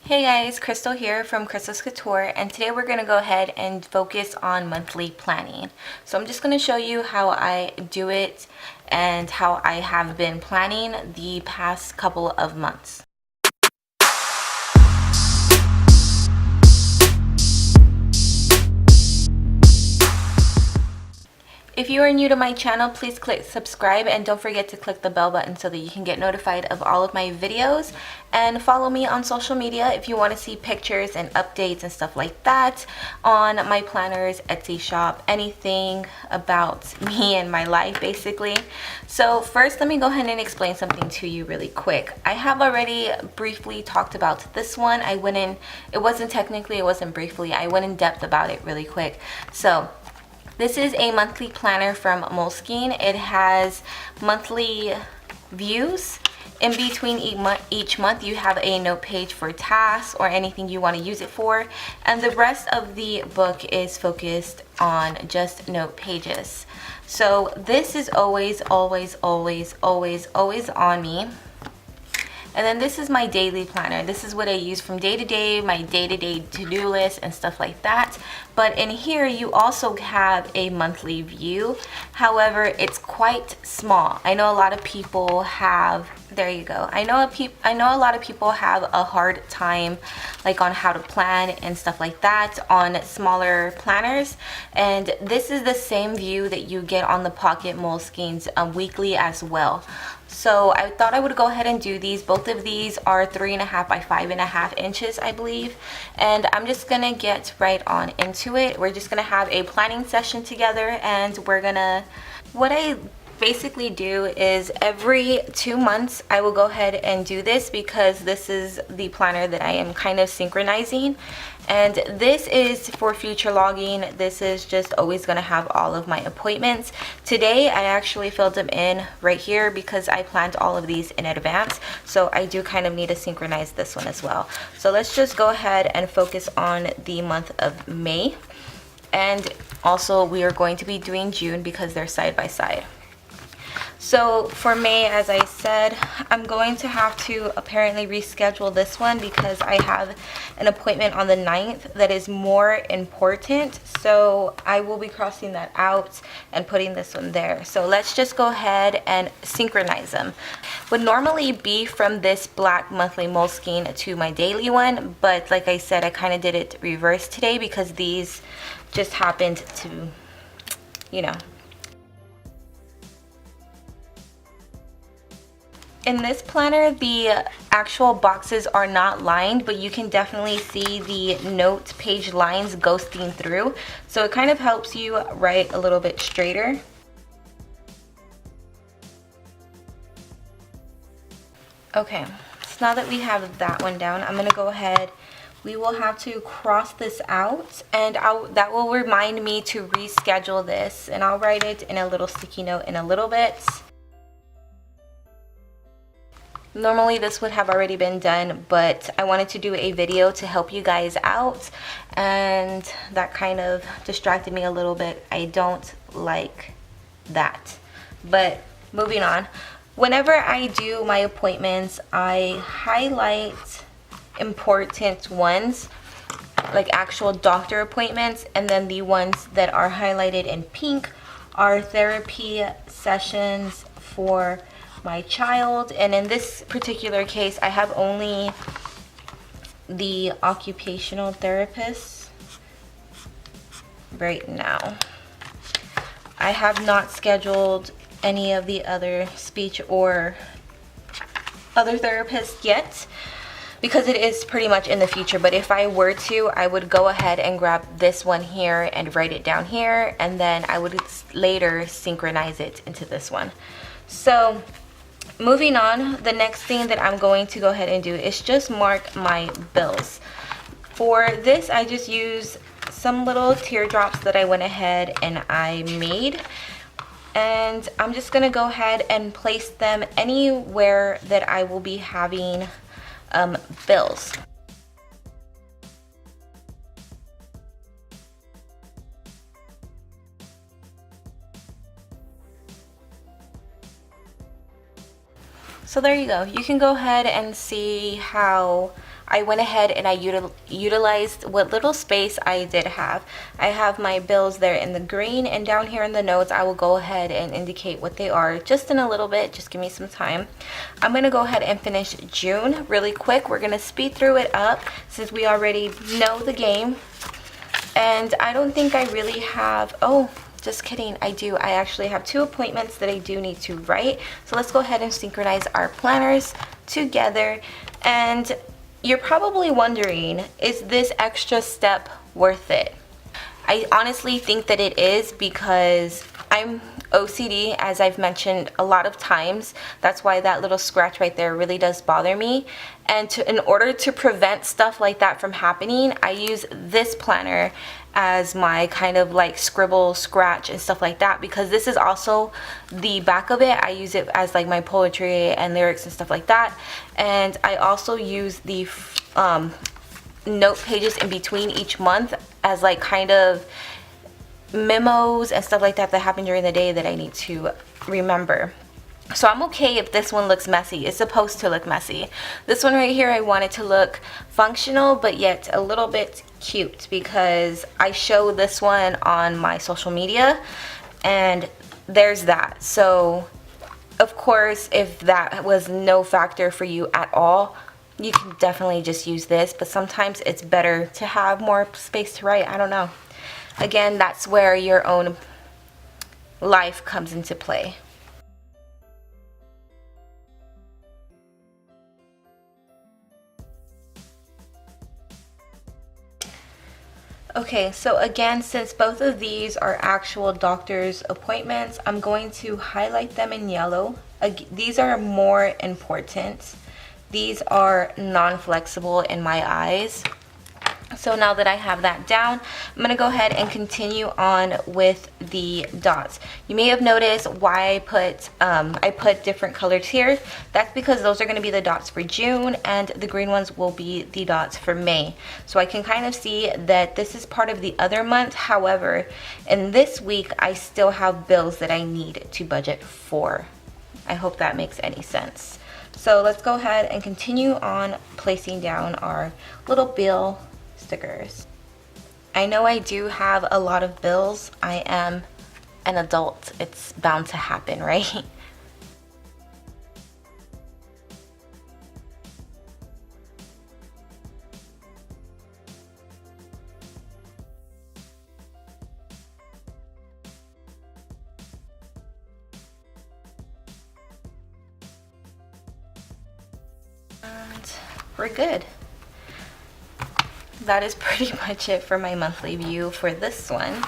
Hey guys, Krystal here from Krystalscouture, and today we're going to go ahead and focus on monthly planning. So I'm just going to show you how I do it and how I have been planning the past couple of months. If you are new to my channel, please click subscribe and don't forget to click the bell button so that you can get notified of all of my videos, and follow me on social media if you want to see pictures and updates and stuff like that on my planners, Etsy shop, anything about me and my life basically. So first, let me go ahead and explain something to you really quick. I have already briefly talked about this one. I went in briefly, I went in depth about it really quick. So this is a monthly planner from Moleskine. It has monthly views. In between each month, you have a note page for tasks or anything you want to use it for. And the rest of the book is focused on just note pages. So this is always on me. And then this is my daily planner. This is what I use from day to day, my day-to-day to-do list and stuff like that. But in here, you also have a monthly view. However, it's quite small. I know a lot of people have, there you go. I know a lot of people have a hard time like on how to plan and stuff like that on smaller planners. And this is the same view that you get on the Pocket Moleskine's weekly as well. So I thought I would go ahead and do these. Both of these are 3.5 by 5.5 inches, I believe. And I'm just gonna get right on into it. We're just gonna have a planning session together, and what I basically do is every 2 months I will go ahead and do this, because this is the planner that I am kind of synchronizing, and this is for future logging. This is just always going to have all of my appointments. Today I actually filled them in right here because I planned all of these in advance, so I do kind of need to synchronize this one as well. So let's just go ahead and focus on the month of May, and also we are going to be doing June because they're side by side. So for May, as I said, I'm going to have to apparently reschedule this one because I have an appointment on the 9th that is more important. So I will be crossing that out and putting this one there. So let's just go ahead and synchronize them. Would normally be from this black monthly Moleskine to my daily one, but like I said, I kind of did it reverse today because these just happened to, you know. In this planner, the actual boxes are not lined, but you can definitely see the note page lines ghosting through. So it kind of helps you write a little bit straighter. Okay, so now that we have that one down, I'm gonna go ahead. We will have to cross this out, and that will remind me to reschedule this, and I'll write it in a little sticky note in a little bit. Normally this would have already been done, but I wanted to do a video to help you guys out, and that kind of distracted me a little bit. I don't like that. But moving on, whenever I do my appointments, I highlight important ones, like actual doctor appointments, and then the ones that are highlighted in pink are therapy sessions for my child. And in this particular case, I have only the occupational therapist right now. I have not scheduled any of the other speech or other therapists yet because it is pretty much in the future. But if I were to, I would go ahead and grab this one here and write it down here, and then I would later synchronize it into this one. So moving on, the next thing that I'm going to go ahead and do is just mark my bills. For this, I just use some little teardrops that I went ahead and I made. And I'm just going to go ahead and place them anywhere that I will be having bills. So there you go. You can go ahead and see how I went ahead and I utilized what little space I did have. I have my bills there in the green, and down here in the notes I will go ahead and indicate what they are just in a little bit. Just give me some time. I'm going to go ahead and finish June really quick. We're going to speed through it up since we already know the game. And I don't think I really have, oh, just kidding, I do. I actually have 2 appointments that I do need to write. So let's go ahead and synchronize our planners together. And you're probably wondering, is this extra step worth it? I honestly think that it is, because I'm OCD, as I've mentioned a lot of times. That's why that little scratch right there really does bother me. And in order to prevent stuff like that from happening, I use this planner as my kind of like scribble, scratch, and stuff like that, because this is also the back of it. I use it as like my poetry and lyrics and stuff like that. And I also use the note pages in between each month as like kind of memos and stuff like that that happen during the day that I need to remember. So I'm okay if this one looks messy. It's supposed to look messy. This one right here, I want it to look functional but yet a little bit cute, because I show this one on my social media and there's that. So of course, if that was no factor for you at all, you can definitely just use this, but sometimes it's better to have more space to write. I don't know. Again, that's where your own life comes into play. Okay, so again, since both of these are actual doctor's appointments, I'm going to highlight them in yellow. These are more important. These are non-flexible in my eyes. So now that I have that down, I'm going to go ahead and continue on with the dots. You may have noticed why I put different colored here. That's because those are going to be the dots for June, and the green ones will be the dots for May. So I can kind of see that this is part of the other month. However, in this week, I still have bills that I need to budget for. I hope that makes any sense. So let's go ahead and continue on placing down our little bill stickers. I know I do have a lot of bills. I am an adult. It's bound to happen, right? And we're good. That is pretty much it for my monthly view for this one.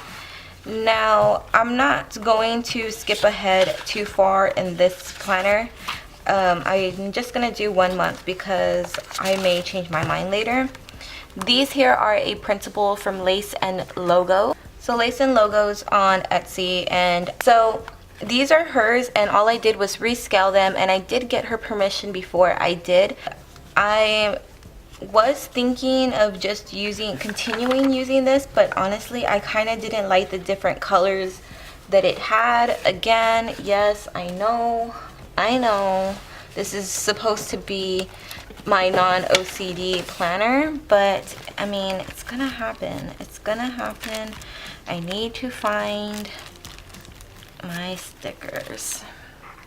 Now, I'm not going to skip ahead too far in this planner. I'm just going to do 1 month because I may change my mind later. These here are a printable from Lace and Logo. So Lace and Logo's on Etsy, and so these are hers, and all I did was rescale them, and I did get her permission before I did. I was thinking of just continuing using this, but honestly I kind of didn't like the different colors that it had. Again, yes, I know this is supposed to be my non-OCD planner, but I mean, it's gonna happen. I need to find my stickers.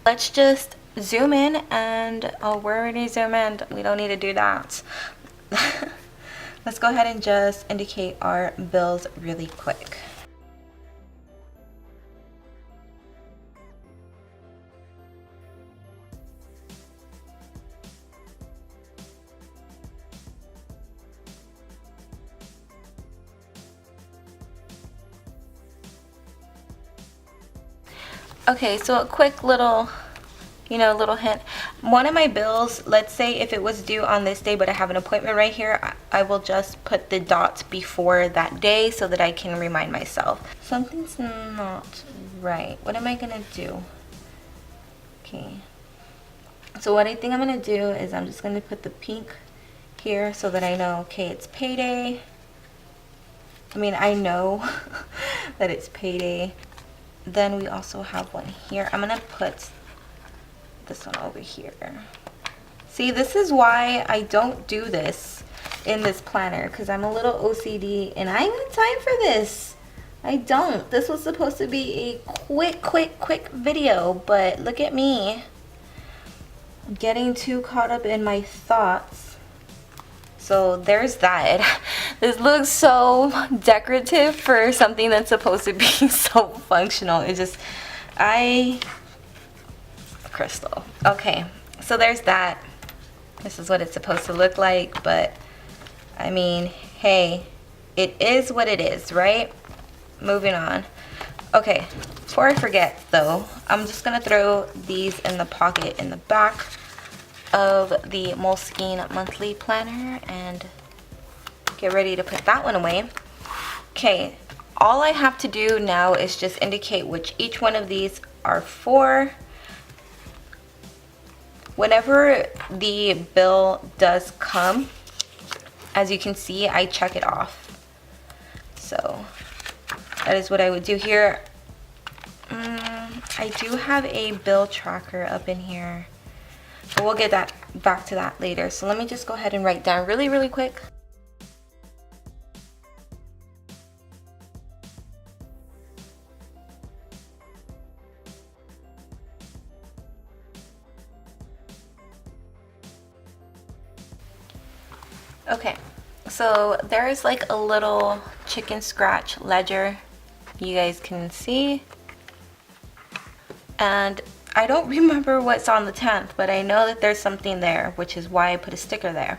Let's just zoom in, and oh, we're already zoomed in. We don't need to do that. Let's go ahead and just indicate our bills really quick. Okay, so a quick little little hint. One of my bills, let's say if it was due on this day but I have an appointment right here, I will just put the dots before that day so that I can remind myself. Something's not right. What am I gonna do? Okay, so what I think I'm gonna do is I'm just gonna put the pink here so that I know, okay, it's payday. I mean, I know that it's payday. Then we also have one here. I'm gonna put this one over here See, this is why I don't do this in this planner, because I'm a little OCD and I ain't got time for this. I don't. This was supposed to be a quick video, but look at me. I'm getting too caught up in my thoughts. So there's that. This looks so decorative for something that's supposed to be so functional. It just, Krystal. Okay, so there's that. This is what it's supposed to look like, but I mean, hey, it is what it is, right? Moving on. Okay, before I forget though, I'm just gonna throw these in the pocket in the back of the Moleskine monthly planner and get ready to put that one away. Okay, all I have to do now is just indicate which each one of these are for. Whenever the bill does come, as you can see, I check it off. So that is what I would do here. I do have a bill tracker up in here, but we'll get that back to that later. So let me just go ahead and write down really quick. Okay, so there's like a little chicken scratch ledger you guys can see, and I don't remember what's on the 10th, but I know that there's something there, which is why I put a sticker there.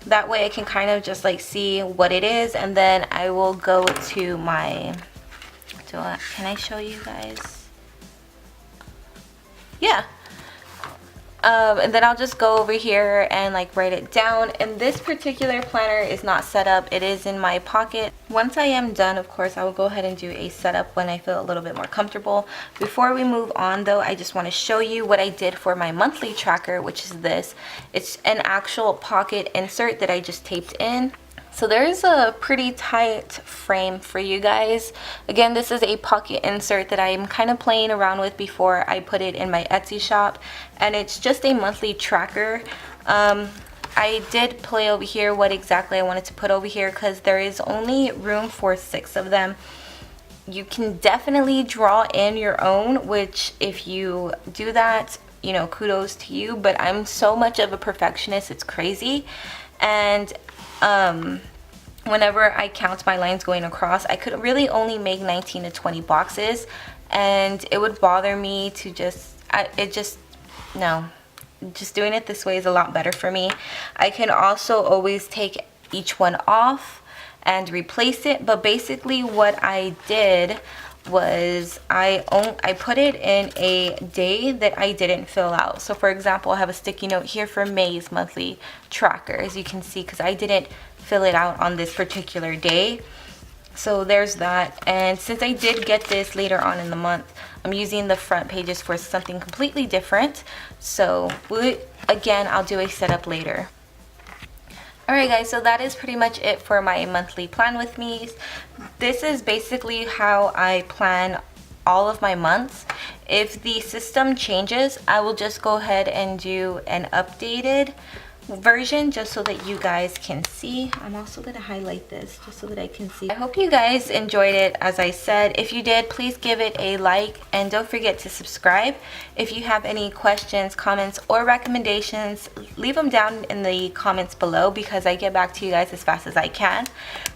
That way I can kind of just like see what it is, and then I will go to my, can I show you guys? Yeah. And then I'll just go over here and like write it down. And this particular planner is not set up, it is in my pocket. Once I am done, of course, I will go ahead and do a setup when I feel a little bit more comfortable. Before we move on though, I just want to show you what I did for my monthly tracker, which is this. It's an actual pocket insert that I just taped in. So there's a pretty tight frame for you guys. Again, this is a pocket insert that I'm kind of playing around with before I put it in my Etsy shop, and it's just a monthly tracker. I did play over here what exactly I wanted to put over here because there is only room for 6 of them. You can definitely draw in your own, which if you do that, you know, kudos to you, but I'm so much of a perfectionist, it's crazy. And whenever I count my lines going across, I could really only make 19 to 20 boxes, and it would bother me to just doing it this way is a lot better for me. I can also always take each one off and replace it, but basically what I did was I put it in a day that I didn't fill out. So for example, I have a sticky note here for May's monthly tracker, as you can see, because I didn't fill it out on this particular day. So there's that. And since I did get this later on in the month, I'm using the front pages for something completely different. So again, I'll do a setup later. Alright guys, so that is pretty much it for my monthly plan with me. This is basically how I plan all of my months. If the system changes, I will just go ahead and do an updated version just so that you guys can see. I'm also going to highlight this just so that I can see. I hope you guys enjoyed it. As I said, if you did, please give it a like and don't forget to subscribe. If you have any questions, comments, or recommendations, leave them down in the comments below because I get back to you guys as fast as I can.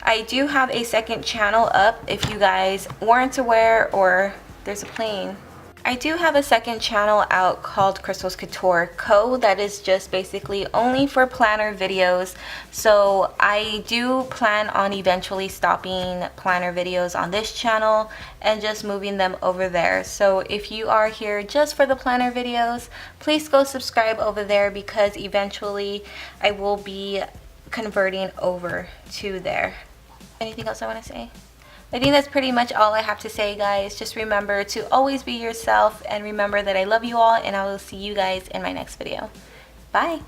I do have a second channel up if you guys weren't aware, or there's a plane. I do have a second channel out called Krystalscouture Co. that is just basically only for planner videos. So I do plan on eventually stopping planner videos on this channel and just moving them over there. So if you are here just for the planner videos, please go subscribe over there because eventually I will be converting over to there. Anything else I want to say? I think that's pretty much all I have to say, guys. Just remember to always be yourself, and remember that I love you all, and I will see you guys in my next video. Bye!